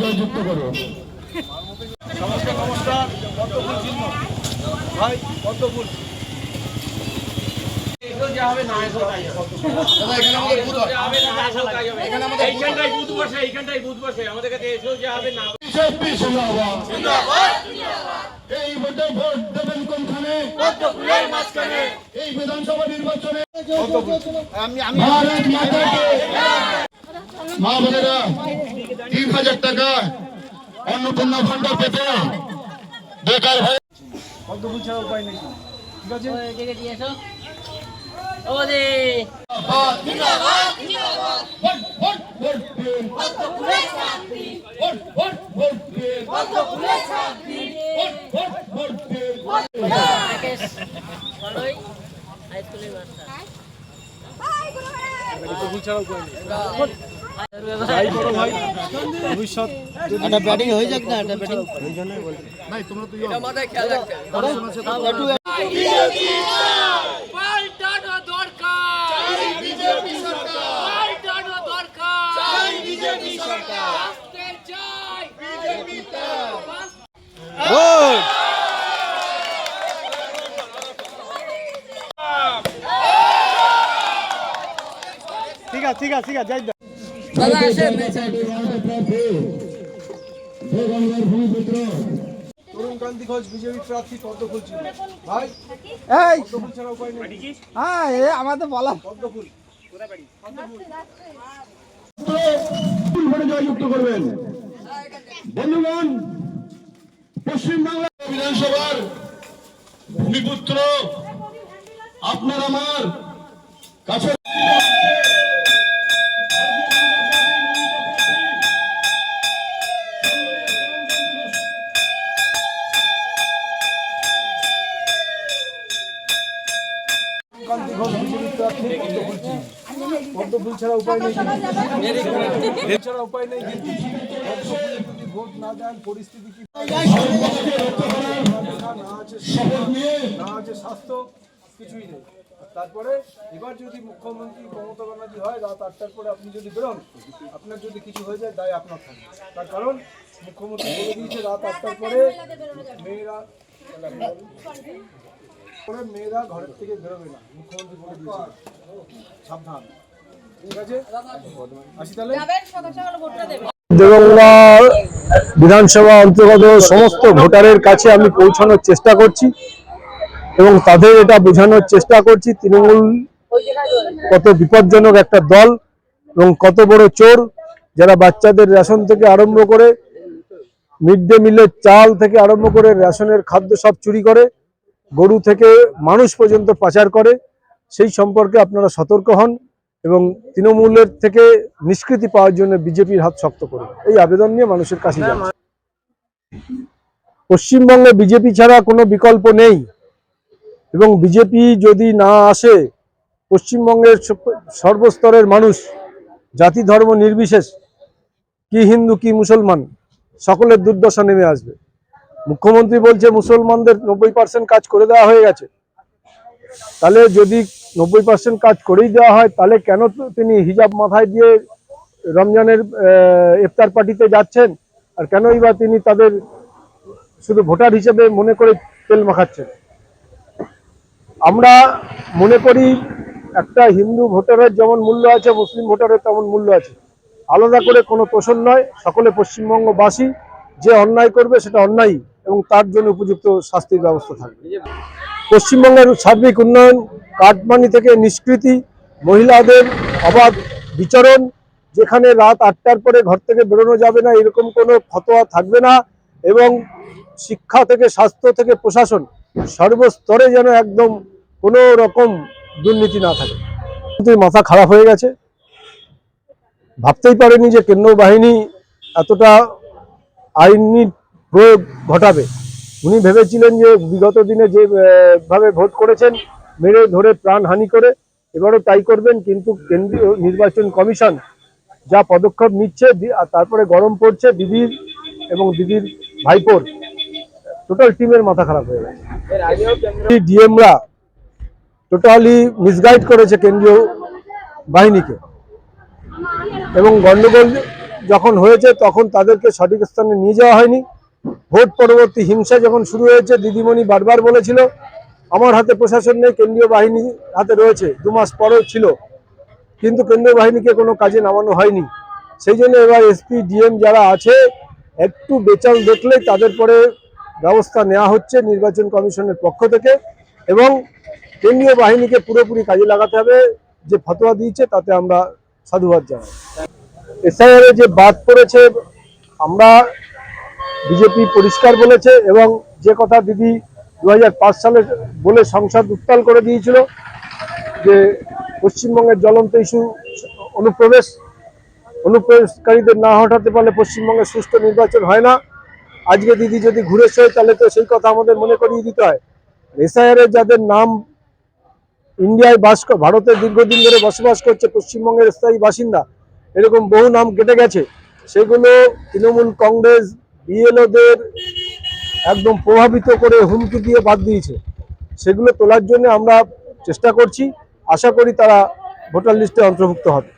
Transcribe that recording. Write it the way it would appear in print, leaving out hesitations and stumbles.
জয়যুক্ত করো। নমস্কার, পদ্মফুল চিহ্ন ভাই, পদ্মফুল এই ভোটে ভোট দেবেন কোনখানে? এই বিধানসভা নির্বাচনে মা বোনেরা 3000 টাকা অন্নপূর্ণা ভান্ডার পেতে বেকার ভাই পদ্মফুল ছাড়া উপায় নেই। ঠিক আছে, ব্যাটিং হয়ে যাক না, একটা ব্যাটিং এই জন্যই বলছি ভাই তোমরা তো মাথায় খেয়াল রাখতে ঠিক আছে ঠিক আছে ঠিক আছে যাই তরুণকান্তি ঘোষ বিজেপি প্রার্থী পদ্মফুল ছিল ভাই। এই পদ্মফুল ছাড়া উপায় নেই। হ্যাঁ এ আমাদের বলা পদ্মফুল জয়যুক্ত করবেন। বন্ধুগণ, পশ্চিমবাংলা বিধানসভার ভূমিপুত্র আপনার আমার কাছে পদ্মফুল ছাড়া উপায় নেই, ছাড়া উপায় নেই। যদি ভোট না দেন পরিস্থিতি কি, না আছে স্বাস্থ্য, কিছুই নেই। তারপরে এবার যদি মুখ্যমন্ত্রী মমতা ব্যানার্জি হয় রাত 8টার পরে আপনি যদি বেরোন, আপনার যদি কিছু হয়ে যায় দায় আপনার থাকবে। তার কারণ মুখ্যমন্ত্রী বলে দিয়েছে রাত 8টার পরে মেয়েরা ঘরের থেকে বেরোবে না, মুখ্যমন্ত্রী বলে দিয়েছে, সাবধান। ঠিক আছে, আসি তাহলে। দেবঙ্গা বিধানসভা অন্তর্গত সমস্ত ভোটারের কাছে আমি পৌঁছানোর চেষ্টা করছি এবং তাদের এটা বোঝানোর চেষ্টা করছি তৃণমূল কত বিপজ্জনক একটা দল এবং কত বড় চোর, যারা বাচ্চাদের রেশন থেকে আরম্ভ করে মিড ডে মিলের চাল থেকে আরম্ভ করে রেশনের খাদ্য সব চুরি করে, গরু থেকে মানুষ পর্যন্ত পাচার করে। সেই সম্পর্কে আপনারা সতর্ক হন এবং তৃণমূলের থেকে নিষ্কৃতি পাওয়ার জন্য বিজেপির হাত শক্ত করুন, এই আবেদন নিয়ে মানুষের কাছে যাচ্ছে। পশ্চিমবঙ্গে বিজেপি ছাড়া কোনো বিকল্প নেই এবং বিজেপি যদি না আসে পশ্চিমবঙ্গের সর্বস্তরের মানুষ, জাতি ধর্ম নির্বিশেষ, কি হিন্দু কি মুসলমান, সকলের দুর্দশা নেমে আসবে। মুখ্যমন্ত্রী বলছে মুসলমানদের 90% কাজ করে দেওয়া হয়ে গেছে, তাহলে যদি 90% কাজ করেই দেওয়া হয় তাহলে কেন তিনি হিজাব মাথায় দিয়ে রমজানের ইফতার পার্টিতে যাচ্ছেন, আর কেনই বা তিনি তাদের শুধু ভোটার হিসেবে মনে করে তেল মাখাচ্ছেন? আমরা মনে করি একটা হিন্দু ভোটারের যেমন মূল্য আছে মুসলিম ভোটারের তেমন মূল্য আছে, আলাদা করে কোনো তোষণ নয়। সকলে পশ্চিমবঙ্গবাসী, যে অন্যায় করবে সেটা অন্যায় এবং তার জন্য উপযুক্ত শাস্তির ব্যবস্থা থাকবে। পশ্চিমবঙ্গের সার্বিক উন্নয়ন, কাটমানি থেকে নিষ্কৃতি, মহিলাদের অবাধ বিচরণ, যেখানে রাত 8টার পরে ঘর থেকে বেরোনো যাবে না এরকম কোনো ফতোয়া থাকবে না, এবং শিক্ষা থেকে স্বাস্থ্য থেকে প্রশাসন সর্বস্তরে যেন একদম কোনো রকম দুর্নীতি না থাকে। কিন্তু মাথা খারাপ হয়ে গেছে, ভাবতেই পারেনি যে কেন্দ্র বাহিনী এতটা আইনি প্রয়োগ ঘটাবে। উনি ভেবেছিলেন যে বিগত দিনে যেভাবে ভোট করেছেন মেরে ধরে প্রাণহানি করে এবারও তাই করবেন, কিন্তু কেন্দ্রীয় নির্বাচন কমিশন যা পদক্ষেপ নিচ্ছে, আর তারপরে গরম পড়ছে দিদির এবং দিদির ভাইপোর, টোটাল টিমের মাথা খারাপ হয়ে গেছে। ডিএমরা টোটালি মিসগাইড করেছে কেন্দ্রীয় বাহিনীকে, এবং গন্ডগোল যখন হয়েছে তখন তাদেরকে সঠিক স্থানে নিয়ে যাওয়া হয়নি। ভোট পরবর্তী হিংসা যখন শুরু হয়েছে, দিদিমণি বারবার বলেছিল আমার হাতে প্রশাসন নেই, কেন্দ্রীয় বাহিনী হাতে রয়েছে, 2 মাস পরেও ছিল, কিন্তু কেন্দ্রীয় বাহিনীকে কোনো কাজে নামানো হয়নি। সেই জন্য এবার এসপি ডিএম যারা আছে একটু বেচাল দেখলেই তাদের পরে ব্যবস্থা নেওয়া হচ্ছে নির্বাচন কমিশনের পক্ষ থেকে, এবং কেন্দ্রীয় বাহিনীকে পুরোপুরি কাজে লাগাতে হবে। যে ফতোয়া দিয়েছে তাতে আমরা সাধুবাদ জানাই। এসআইআর যে বাদ পড়েছে, আমরা বিজেপি পরিষ্কার বলেছে, এবং যে কথা দিদি 2005 সালে বলে সংসদ উত্তাল করে দিয়েছিল যে পশ্চিমবঙ্গের জ্বলন্ত ইস্যু অনুপ্রবেশকারীদের না হটাতে পারলে পশ্চিমবঙ্গে সুষ্ঠু নির্বাচন হয় না। আজকে দিদি যদি ঘুরে সয় তাহলে তো সেই কথা আমাদের মনে করিয়ে দিতে হয়। এসআইআর যাদের নাম ইন্ডিয়ায় ভারতে দীর্ঘদিন ধরে বসবাস করছে, পশ্চিমবঙ্গের স্থায়ী বাসিন্দা, এরকম বহু নাম কেটে গেছে, সেগুলো তৃণমূল কংগ্রেস বিএলওদের একদম প্রভাবিত করে হুমকি দিয়ে বাদ দিয়েছে। সেগুলো তোলার জন্য আমরা চেষ্টা করছি, আশা করি তারা ভোটার লিস্টে অন্তর্ভুক্ত হবে।